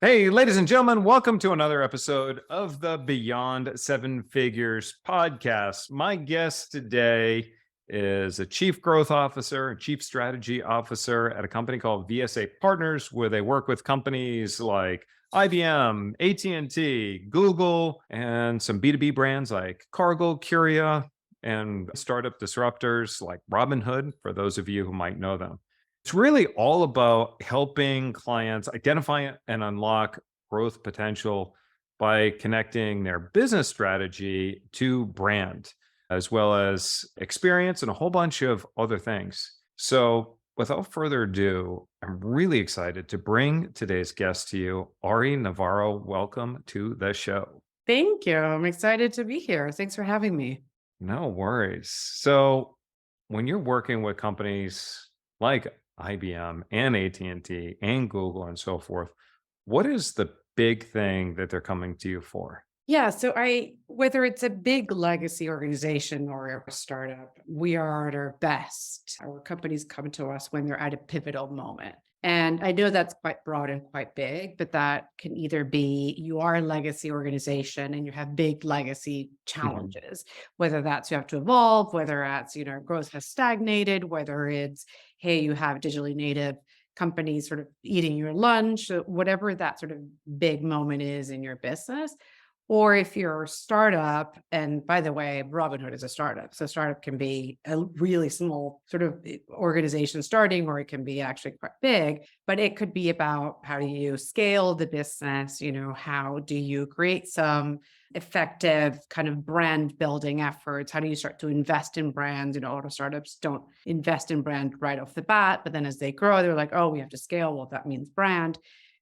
Hey, ladies and gentlemen, welcome to another episode of the Beyond Seven Figures podcast. My guest today is a chief growth officer, chief strategy officer at a company called VSA Partners, where they work with companies like IBM, AT&T, Google, and some B2B brands like Cargill, Curia, and startup disruptors like Robinhood, for those of you who might know them. It's really all about helping clients identify and unlock growth potential by connecting their business strategy to brand, as well as experience and a whole bunch of other things. So, without further ado, I'm really excited to bring today's guest to you, Ari Navarro. Welcome to the show. Thank you. I'm excited to be here. Thanks for having me. No worries. So, when you're working with companies like IBM and AT&T and Google and so forth, what is the big thing that they're coming to you for? Yeah, whether it's a big legacy organization or a startup, we are at our best. Our companies come to us when they're at a pivotal moment. And I know that's quite broad and quite big, but that can either be you are a legacy organization and you have big legacy Mhm. challenges, whether that's you have to evolve, whether that's, growth has stagnated, whether it's, hey, you have digitally native companies sort of eating your lunch, whatever that sort of big moment is in your business. Or if you're a startup, and by the way, Robinhood is a startup. So startup can be a really small sort of organization starting, or it can be actually quite big, but it could be about how do you scale the business? How do you create some effective kind of brand building efforts? How do you start to invest in brands? A lot of startups don't invest in brand right off the bat, but then as they grow, they're like, oh, we have to scale. Well, that means brand.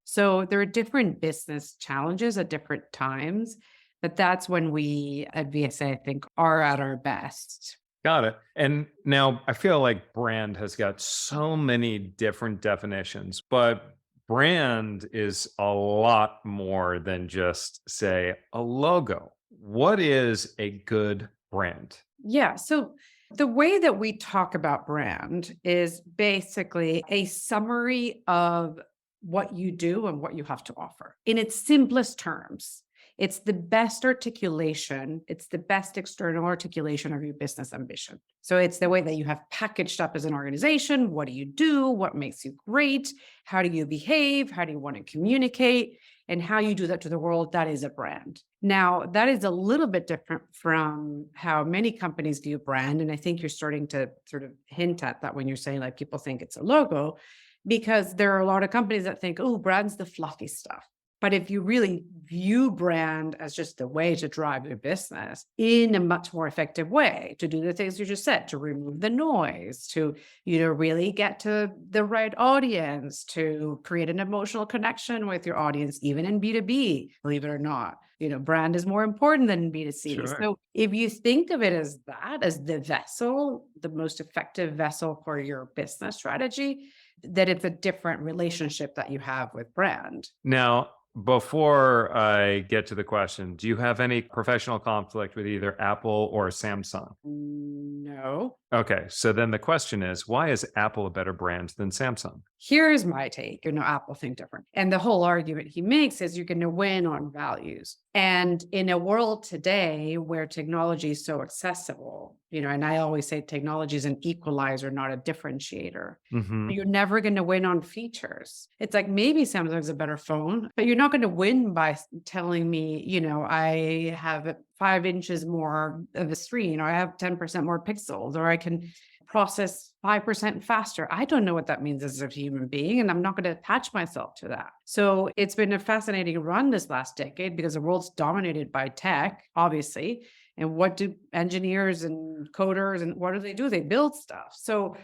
So there are different business challenges at different times, but that's when we at VSA, I think, are at our best. Got it. And now I feel like brand has got so many different definitions, but brand is a lot more than just, say, a logo. What is a good brand? Yeah. So the way that we talk about brand is basically a summary of what you do and what you have to offer in its simplest terms. It's the best articulation, it's the best external articulation of your business ambition. So it's the way that you have packaged up as an organization. What do you do? What makes you great? How do you behave? How do you want to communicate? And how you do that to the world, that is a brand. Now, that is a little bit different from how many companies view brand. And I think you're starting to sort of hint at that when you're saying like people think it's a logo, because there are a lot of companies that think, oh, brand's the fluffy stuff. But if you really view brand as just a way to drive your business in a much more effective way, to do the things you just said, to remove the noise, to really get to the right audience, to create an emotional connection with your audience, even in B2B, believe it or not. Brand is more important than B2C. Sure. So if you think of it as that, as the vessel, the most effective vessel for your business strategy, that it's a different relationship that you have with brand. Now, before I get to the question, do you have any professional conflict with either Apple or Samsung? No. Okay, so then the question is, why is Apple a better brand than Samsung? Here's my take. Apple think different. And the whole argument he makes is you're going to win on values. And in a world today where technology is so accessible, and I always say technology is an equalizer, not a differentiator. Mhm. You're never going to win on features. It's like maybe Samsung's a better phone, but you're not going to win by telling me, I have 5 inches more of a screen, or I have 10% more pixels, or I can process 5% faster. I don't know what that means as a human being, and I'm not going to attach myself to that. So it's been a fascinating run this last decade because the world's dominated by tech, obviously. And what do engineers and coders and what do they do? They build stuff. So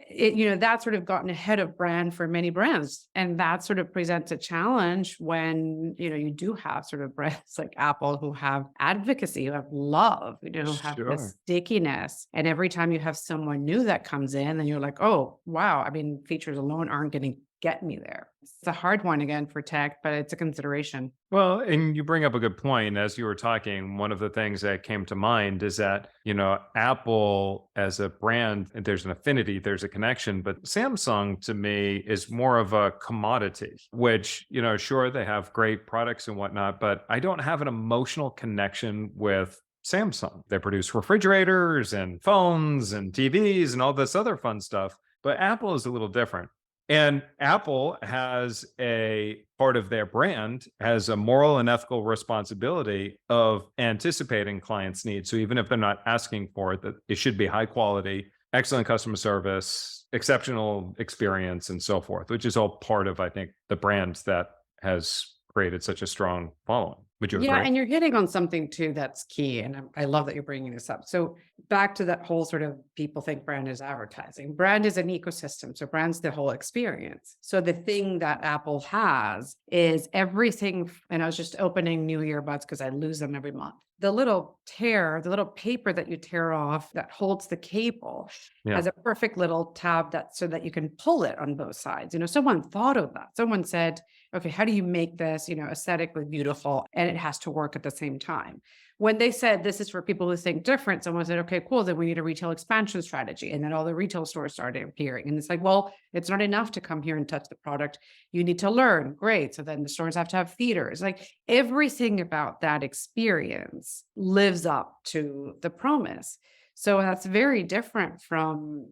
that's sort of gotten ahead of brand for many brands. And that sort of presents a challenge when, you do have sort of brands like Apple who have advocacy, who have love, who have Sure. this stickiness. And every time you have someone new that comes in, then you're like, oh, wow. I mean, features alone aren't getting get me there. It's a hard one again for tech, but it's a consideration. Well, and you bring up a good point. As you were talking, one of the things that came to mind is that, Apple as a brand, there's an affinity, there's a connection, but Samsung to me is more of a commodity, which, sure, they have great products and whatnot, but I don't have an emotional connection with Samsung. They produce refrigerators and phones and TVs and all this other fun stuff, but Apple is a little different. And Apple has a part of their brand has a moral and ethical responsibility of anticipating clients' needs. So even if they're not asking for it, that it should be high quality, excellent customer service, exceptional experience, and so forth, which is all part of, I think, the brand that has created such a strong following. Would you Yeah, agree? and you're hitting on something too that's key. And I love that you're bringing this up. So, back to that whole sort of people think brand is advertising. Brand is an ecosystem. So, brand's the whole experience. So, the thing that Apple has is everything. And I was just opening new earbuds because I lose them every month. The little paper that you tear off that holds the cable Yeah. has a perfect little tab so that you can pull it on both sides. Someone thought of that. Someone said, okay, how do you make this, aesthetically beautiful? And it has to work at the same time. When they said this is for people who think different, someone said, okay, cool, then we need a retail expansion strategy. And then all the retail stores started appearing. And it's like, well, it's not enough to come here and touch the product. You need to learn. Great. So then the stores have to have theaters. Like everything about that experience lives up to the promise. So that's very different from,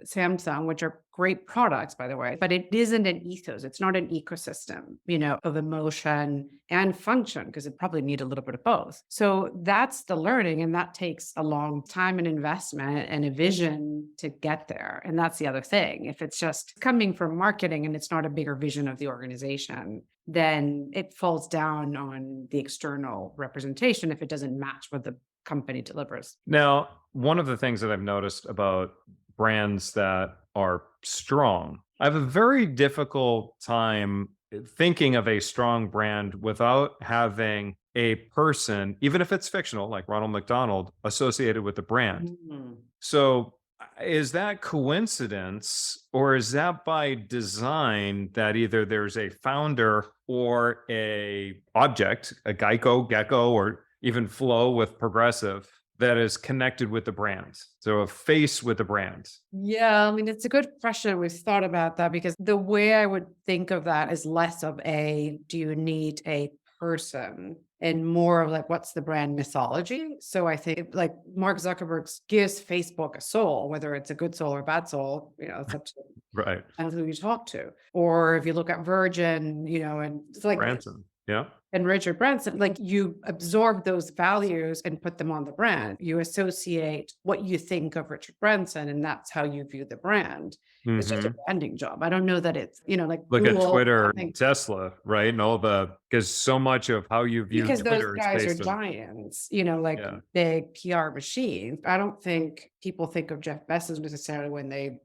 Samsung, which are great products, by the way, but it isn't an ethos. It's not an ecosystem, of emotion and function, because it probably need a little bit of both. So that's the learning. And that takes a long time and investment and a vision to get there. And that's the other thing. If it's just coming from marketing and it's not a bigger vision of the organization, then it falls down on the external representation if it doesn't match what the company delivers. Now, one of the things that I've noticed about brands that are strong, I have a very difficult time thinking of a strong brand without having a person, even if it's fictional, like Ronald McDonald, associated with the brand. Mhm. So, is that coincidence or is that by design that either there's a founder or a object, a Geico, Gecko, or even Flow with Progressive that is connected with the brand? So a face with the brand. Yeah, I mean, it's a good question. We've thought about that because the way I would think of that is less of do you need a person and more of like, what's the brand mythology? So I think like Mark Zuckerberg gives Facebook a soul, whether it's a good soul or a bad soul, it's up to Right. who you talk to. Or if you look at Virgin, and it's like, Branson. Yeah. and Richard Branson, like you absorb those values and put them on the brand. You associate what you think of Richard Branson, and that's how you view the brand. It's just a branding job. I don't know that it's, like Look at Google, Twitter, I and think, Tesla, right? And all because so much of how you view because those Twitter is guys are based on, giants, like yeah, big PR machines. I don't think people think of Jeff Bezos necessarily when they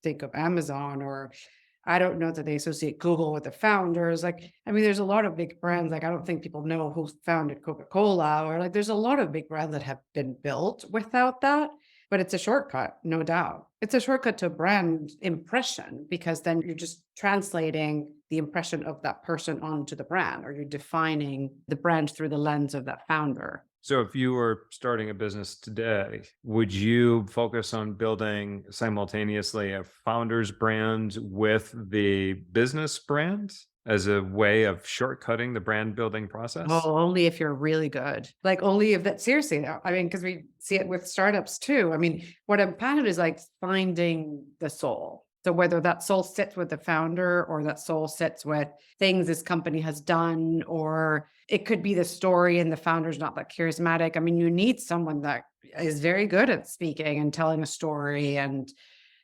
think of Amazon, or I don't know that they associate Google with the founders. Like, I mean, there's a lot of big brands. Like, I don't think people know who founded Coca-Cola, or like, there's a lot of big brands that have been built without that, but it's a shortcut, no doubt. It's a shortcut to brand impression because then you're just translating the impression of that person onto the brand, or you're defining the brand through the lens of that founder. So if you were starting a business today, would you focus on building simultaneously a founder's brand with the business brand as a way of shortcutting the brand building process? Oh, only if you're really good. Like only if that seriously, I mean, because we see it with startups too. I mean, what I'm passionate is like finding the soul. So whether that soul sits with the founder or that soul sits with things this company has done, or it could be the story and the founder's not that charismatic. I mean, you need someone that is very good at speaking and telling a story, and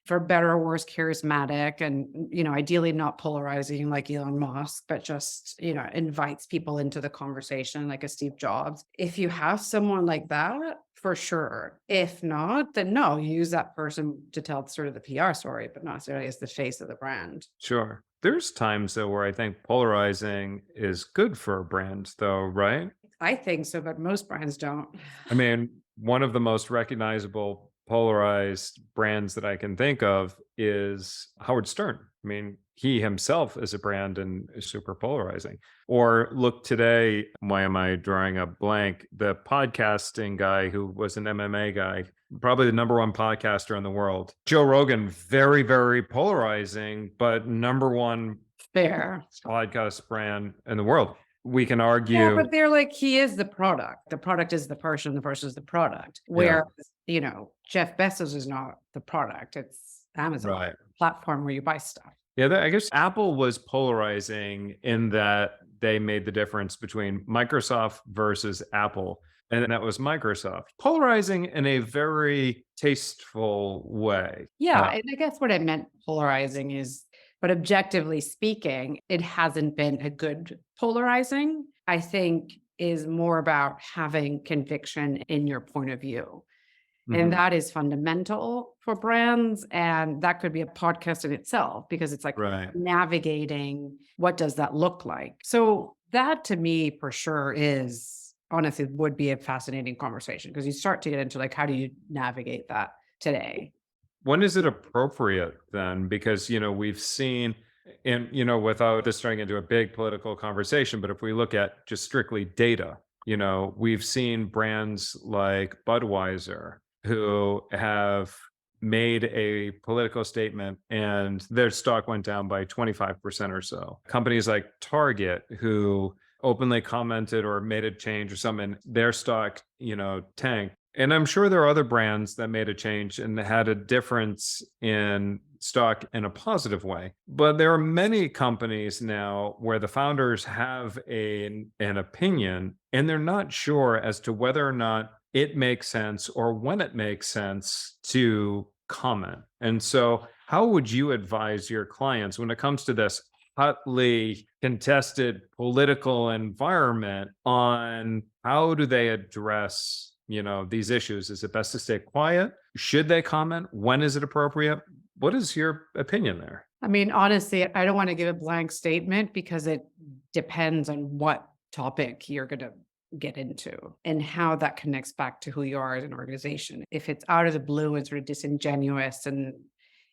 for better or worse, charismatic, and, ideally not polarizing like Elon Musk, but just, invites people into the conversation like a Steve Jobs. If you have someone like that, for sure. If not, then no, you use that person to tell sort of the PR story, but not necessarily as the face of the brand. Sure. There's times though where I think polarizing is good for a brand though, right? I think so, but most brands don't. I mean, one of the most recognizable polarized brands that I can think of is Howard Stern. I mean, he himself is a brand and is super polarizing. Or look today, why am I drawing a blank? The podcasting guy who was an MMA guy, probably the number one podcaster in the world. Joe Rogan, very, very polarizing, but number one Fair. podcast brand in the world. We can Yeah, argue, but they're like, he is the product. The product is the person is the product. yeah, Where, Jeff Bezos is not the product. It's Amazon, right. platform where you buy stuff. Yeah, I guess Apple was polarizing in that they made the difference between Microsoft versus Apple, and that was Microsoft. Polarizing in a very tasteful way. Yeah, and I guess what I meant polarizing is, but objectively speaking, it hasn't been a good polarizing. I think is more about having conviction in your point of view. And Mhm. that is fundamental for brands. And that could be a podcast in itself because it's like Right. navigating what does that look like. So that to me for sure is honestly would be a fascinating conversation because you start to get into like how do you navigate that today? When is it appropriate then? Because, we've seen, and, without this turning into a big political conversation, but if we look at just strictly data, we've seen brands like Budweiser who have made a political statement and their stock went down by 25% or so. Companies like Target who openly commented or made a change or something, their stock, tanked. And I'm sure there are other brands that made a change and had a difference in stock in a positive way. But there are many companies now where the founders have an opinion and they're not sure as to whether or not it makes sense or when it makes sense to comment. And so, how would you advise your clients when it comes to this hotly contested political environment on how do they address these issues? Is it best to stay quiet? Should they comment? When is it appropriate? What is your opinion there? I mean, honestly, I don't want to give a blank statement because it depends on what topic you're going to get into and how that connects back to who you are as an organization. If it's out of the blue and sort of disingenuous and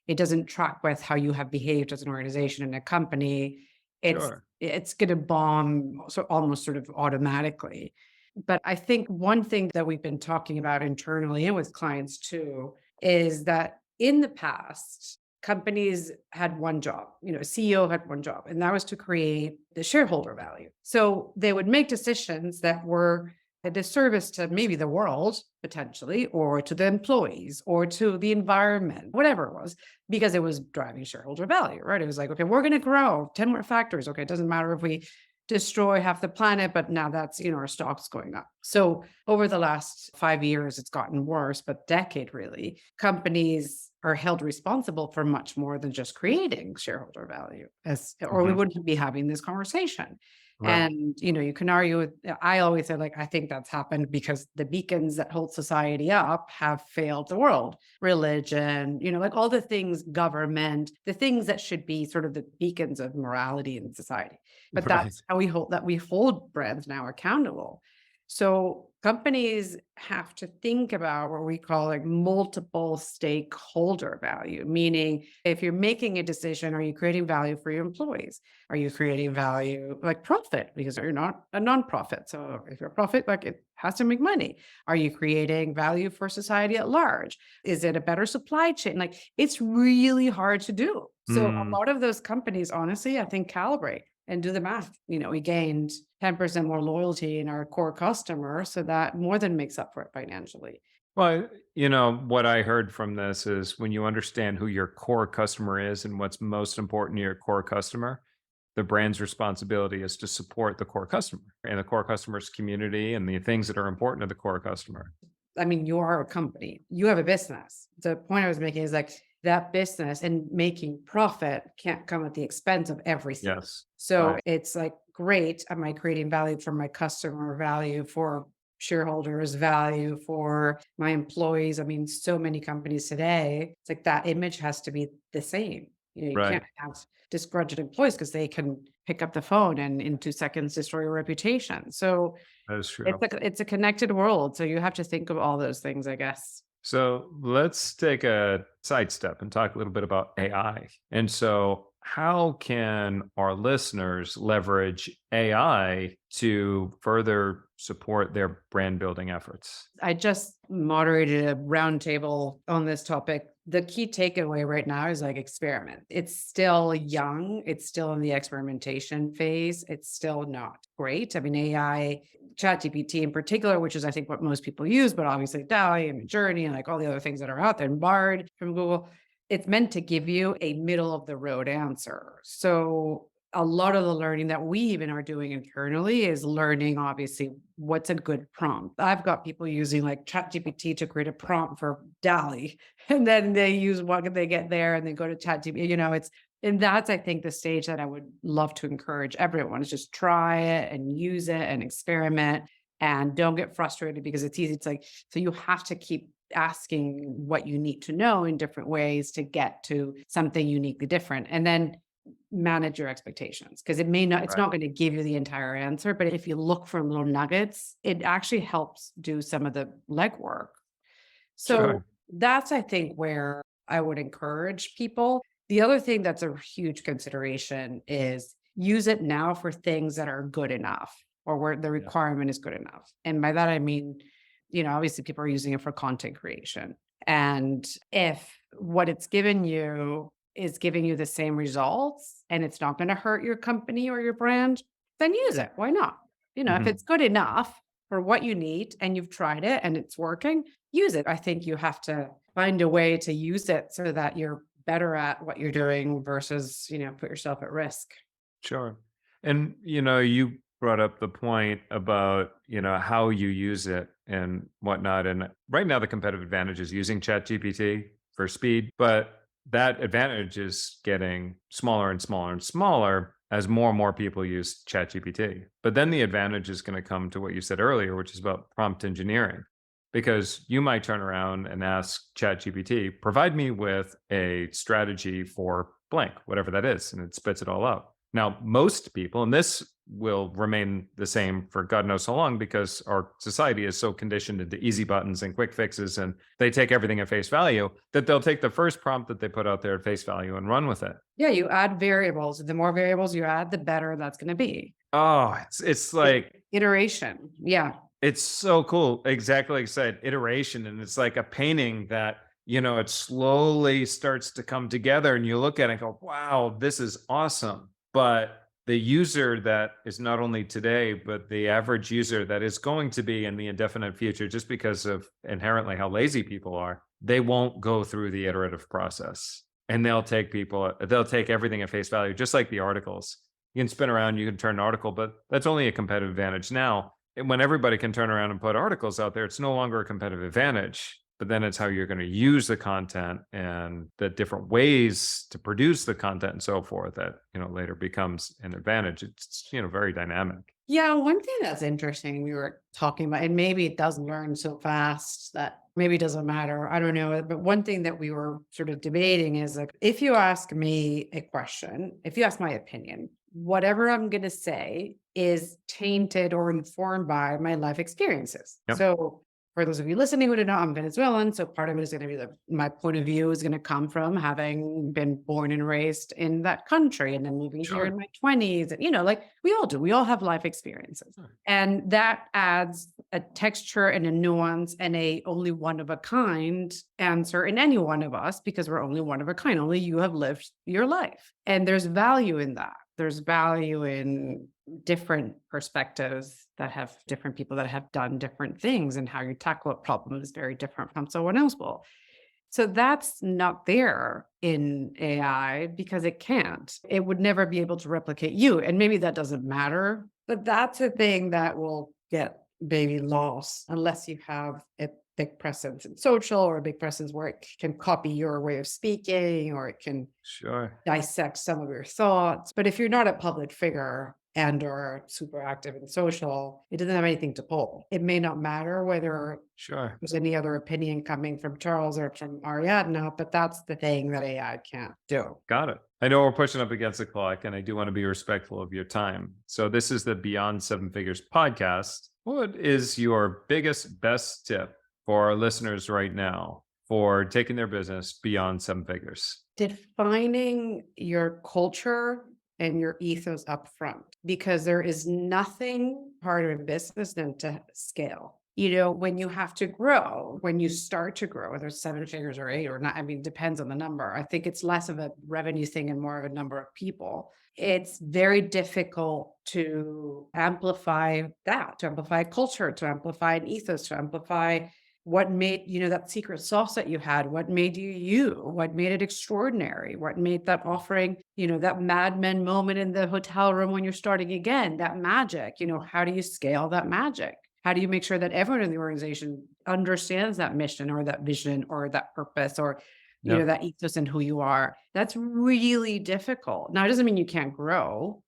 it doesn't track with how you have behaved as an organization and a company, it's Sure. it's going to bomb so almost sort of automatically. But I think one thing that we've been talking about internally and with clients too is that in the past, companies had one job, CEO had one job, and that was to create the shareholder value. So they would make decisions that were a disservice to maybe the world potentially, or to the employees, or to the environment, whatever it was, because it was driving shareholder value, right? It was like, okay, we're going to grow 10 more factories. Okay, it doesn't matter if we destroy half the planet, but now that's, our stock's going up. So over the last 5 years, it's gotten worse, but decade really, companies are held responsible for much more than just creating shareholder value or we Mhm. wouldn't be having this conversation. Right. And, you can argue with, I always say, like, I think that's happened because the beacons that hold society up have failed the world. Religion, like all the things, government, the things that should be sort of the beacons of morality in society. But Right. that's how we hold brands now accountable. So companies have to think about what we call like multiple stakeholder value, meaning if you're making a decision, are you creating value for your employees? Are you creating value like profit? Because you're not a nonprofit. So if you're a profit, like it has to make money. Are you creating value for society at large? Is it a better supply chain? Like it's really hard to do. So a Mm. lot of those companies, honestly, I think calibrate and do the math. We gained 10% more loyalty in our core customer. So that more than makes up for it financially. Well, what I heard from this is when you understand who your core customer is and what's most important to your core customer, the brand's responsibility is to support the core customer and the core customer's community and the things that are important to the core customer. I mean, you are a company, you have a business. The point I was making is like that business and making profit can't come at the expense of everything. Yes. So Right. it's like, great. Am I creating value for my customer, value for shareholders, value for my employees? I mean, so many companies today, it's like that image has to be the same. You Right. can't have disgruntled employees because they can pick up the phone and in 2 seconds destroy your reputation. So That is true. it's a connected world. So you have to think of all those things, I guess. So let's take a sidestep and talk a little bit about AI. And so, how can our listeners leverage AI to further support their brand building efforts? I just moderated a roundtable on this topic. The key takeaway right now is like experiment. It's still young, it's still in the experimentation phase. It's still not great. I mean, AI, ChatGPT in particular, which is I think what most people use, but obviously DALI and Journey and like all the other things that are out there, and Bard from Google, it's meant to give you a middle of the road answer. So a lot of the learning that we even are doing internally is learning, obviously, what's a good prompt. I've got people using like ChatGPT to create a prompt for DALI, and then they use what they get there and then go to ChatGPT. And that's, I think, the stage that I would love to encourage everyone is just try it and use it and experiment and don't get frustrated because it's easy. It's like, so you have to keep asking what you need to know in different ways to get to something uniquely different. And then manage your expectations because it's Right. not going to give you the entire answer, but if you look for little nuggets, it actually helps do some of the legwork. So Sure. that's, I think, where I would encourage people. The other thing that's a huge consideration is use it now for things that are good enough or where the Yeah. requirement is good enough. And by that, I mean, obviously people are using it for content creation. And if what it's given you is giving you the same results and it's not going to hurt your company or your brand, then use it. Why not? If Mhm. it's good enough for what you need and you've tried it and it's working, use it. I think you have to find a way to use it so that you're better at what you're doing versus, put yourself at risk. Sure. And you brought up the point about, how you use it and whatnot. And right now the competitive advantage is using ChatGPT for speed, but that advantage is getting smaller and smaller and smaller as more and more people use ChatGPT. But then the advantage is going to come to what you said earlier, which is about prompt engineering. Because you might turn around and ask ChatGPT, provide me with a strategy for blank, whatever that is, and it spits it all out. Now, most people, and this will remain the same for God knows how long because our society is so conditioned into easy buttons and quick fixes, and they take everything at face value that they'll take the first prompt that they put out there at face value and run with it. Yeah, you add variables. The more variables you add, the better that's going to be. Oh, it's It, like iteration. Yeah. it's so cool. Exactly like I said, iteration. And it's like a painting that, it slowly starts to come together and you look at it and go, wow, this is awesome. But the user that is not only today, but the average user that is going to be in the indefinite future, just because of inherently how lazy people are, they won't go through the iterative process. And they'll take everything at face value, just like the articles. You can spin around, you can turn an article, but that's only a competitive advantage now. And when everybody can turn around and put articles out there, it's no longer a competitive advantage. But then it's how you're going to use the content and the different ways to produce the content and so forth that later becomes an advantage. It's very dynamic. Yeah, one thing that's interesting we were talking about, and maybe it does learn so fast that maybe it doesn't matter. I don't know. But one thing that we were sort of debating is like, if you ask me a question, if you ask my opinion, whatever I'm going to say is tainted or informed by my life experiences. Yep. So for those of you listening who don't know, I'm Venezuelan. So part of it is going to be my point of view is going to come from having been born and raised in that country and then moving here in Sure. my 20s. And, like we all do, we all have life experiences. Sure. And that adds a texture and a nuance and a only one of a kind answer in any one of us because we're only one of a kind. Only you have lived your life. And there's value in that. There's value in different perspectives that have different people that have done different things and how you tackle a problem is very different from someone else will. So that's not there in AI because it can't. It would never be able to replicate you. And maybe that doesn't matter, but that's a thing that will get maybe lost unless you have a big presence in social or a big presence where it can copy your way of speaking or it can Sure. dissect some of your thoughts. But if you're not a public figure and or super active in social, it doesn't have anything to pull. It may not matter whether Sure. there's any other opinion coming from Charles or from Ariadna, but that's the thing that AI can't do. Got it. I know we're pushing up against the clock, and I do want to be respectful of your time. So, this is the Beyond Seven Figures podcast. What is your biggest, best tip for our listeners right now for taking their business beyond seven figures? Defining your culture and your ethos up front, because there is nothing harder in business than to scale. When you have to grow, when you start to grow, whether it's seven figures or eight or not, I mean, depends on the number. I think it's less of a revenue thing and more of a number of people. It's very difficult to amplify that, to amplify culture, to amplify an ethos, to amplify what made, that secret sauce that you had, what made you, what made it extraordinary, what made that offering, that Mad Men moment in the hotel room when you're starting again, that magic, how do you scale that magic? How do you make sure that everyone in the organization understands that mission or that vision or that purpose or, Yeah. that ethos and who you are? That's really difficult. Now, it doesn't mean you can't grow,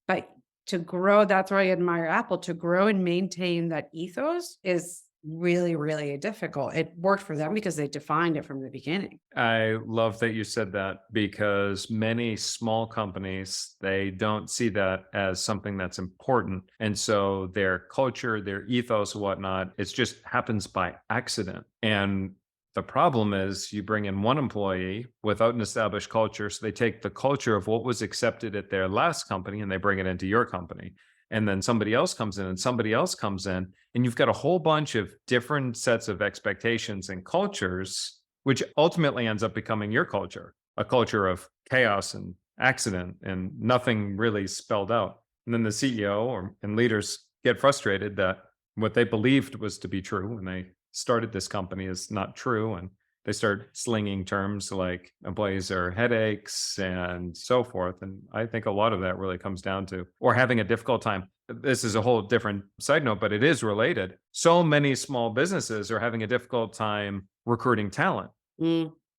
but to grow, that's why I admire Apple. To grow and maintain that ethos is really, really difficult. It worked for them because they defined it from the beginning. I love that you said that because many small companies, they don't see that as something that's important. And so their culture, their ethos, whatnot, it just happens by accident. And the problem is you bring in one employee without an established culture. So they take the culture of what was accepted at their last company and they bring it into your company. And then somebody else comes in and somebody else comes in, and you've got a whole bunch of different sets of expectations and cultures, which ultimately ends up becoming your culture, a culture of chaos and accident and nothing really spelled out. And then the CEO and leaders get frustrated that what they believed was to be true when they started this company is not true. And they start slinging terms like employees are headaches and so forth. And I think a lot of that really comes down to, or having a difficult time. This is a whole different side note, but it is related. So many small businesses are having a difficult time recruiting talent.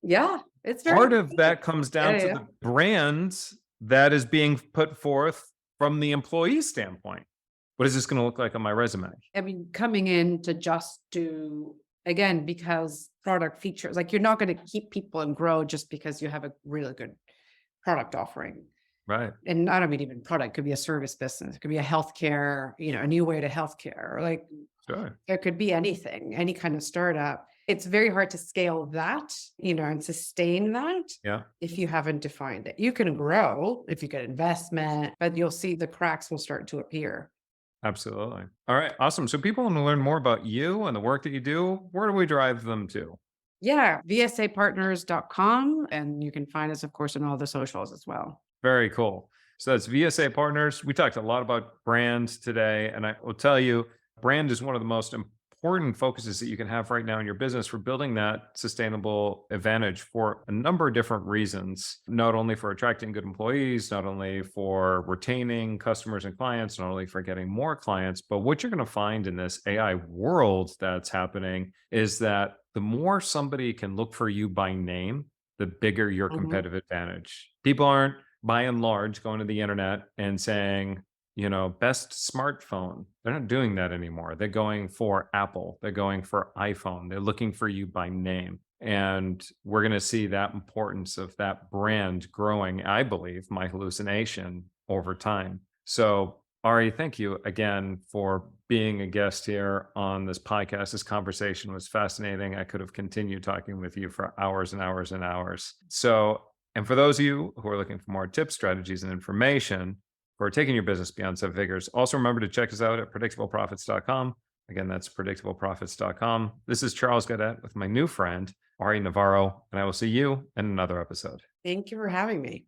Yeah, it's very Part of that comes yeah, down to yeah. the brand that is being put forth from the employee standpoint. What is this going to look like on my resume? I mean, coming in to just do again because product features, like you're not going to keep people and grow just because you have a really good product offering. Right. And I don't mean even product, could be a service business, it could be a healthcare, a new way to healthcare. Like Sure. it could be anything, any kind of startup. It's very hard to scale that, and sustain that Yeah. if you haven't defined it. You can grow if you get investment, but you'll see the cracks will start to appear. Absolutely. All right. Awesome. So people want to learn more about you and the work that you do. Where do we drive them to? Yeah, VSApartners.com. And you can find us, of course, on all the socials as well. Very cool. So that's VSA Partners. We talked a lot about brands today, and I will tell you, brand is one of the most important focuses that you can have right now in your business for building that sustainable advantage for a number of different reasons, not only for attracting good employees, not only for retaining customers and clients, not only for getting more clients, but what you're going to find in this AI world that's happening is that the more somebody can look for you by name, the bigger your Mhm. competitive advantage. People aren't by and large going to the internet and saying, best smartphone. They're not doing that anymore. They're going for Apple. They're going for iPhone. They're looking for you by name. And we're going to see that importance of that brand growing, I believe, my hallucination over time. So, Ari, thank you again for being a guest here on this podcast. This conversation was fascinating. I could have continued talking with you for hours and hours and hours. So, and for those of you who are looking for more tips, strategies, and information for taking your business beyond seven figures, also remember to check us out at predictableprofits.com. Again, that's predictableprofits.com. This is Charles Gadet with my new friend, Ariadna Navarro, and I will see you in another episode. Thank you for having me.